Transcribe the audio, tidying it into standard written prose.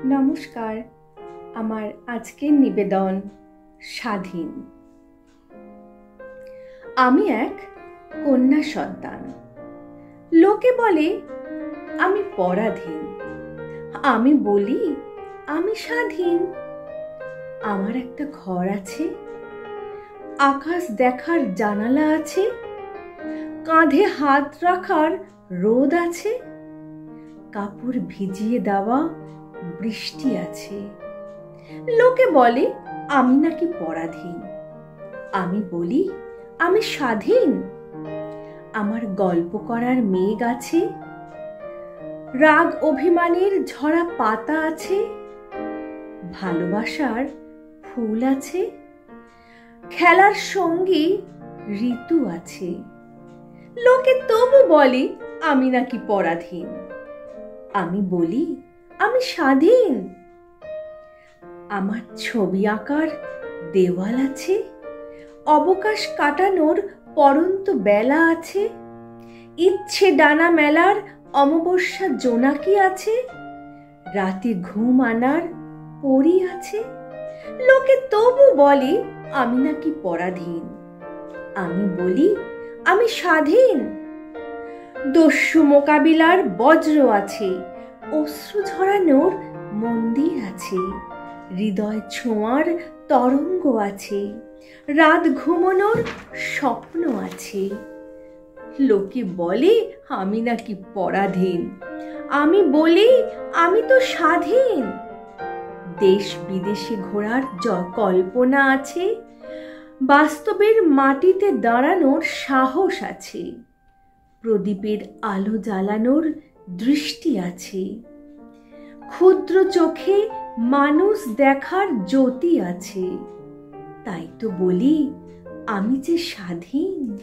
নমস্কার। আমার আজকের নিবেদন স্বাধীন। আমি এক কন্যা সন্তান। লোকে বলে আমি পরাধীন। আমি বলি আমি স্বাধীন। আমার একটা ঘর আছে, আকাশ দেখার জানালা আছে, কাঁধে হাত রাখার রোদ আছে, কাপড় ভিজিয়ে দেওয়া বৃষ্টি আছে। লোকে বলে আমি নাকি পরাধীন। আমি বলি আমি স্বাধীন। আমার গল্প করার মেঘ আছে, রাগ অভিমানের ঝরা পাতা আছে, ভালোবাসার ফুল আছে, খেলার সঙ্গী ঋতু আছে। লোকে তবু বলে আমি নাকি পরাধীন। আমি বলি আমি স্বাধীন। আমার ছবি আঁকার দেওয়াল আছে, অবকাশ কাটানোর পড়ন্ত বেলা আছে, ইচ্ছে ডানা মেলার অমাবস্যা জোনাকি আছে, রাতে ঘুম আনার পরী আছে। লোকে তবু বলে আমি নাকি পরাধীন। আমি বলি আমি স্বাধীন। দস্যু মোকাবিলার বজ্র আছে, অশ্রু ঝরানোর মন্দির আছে, হৃদয় ছোঁয়ার তরঙ্গ আছে, রাত ঘুমানোর স্বপ্ন আছে। লোকে বলে আমি নাকি পরাধীন। আমি বলি আমি তো স্বাধীন। দেশ বিদেশে ঘোরার কল্পনা আছে, বাস্তবের মাটিতে দাঁড়ানোর সাহস আছে, প্রদীপের আলো জ্বালানোর দৃষ্টি আছে, ক্ষুদ্র চোখে মানুষ দেখার জ্যোতি আছে। তাই তো বলি আমি যে স্বাধীন।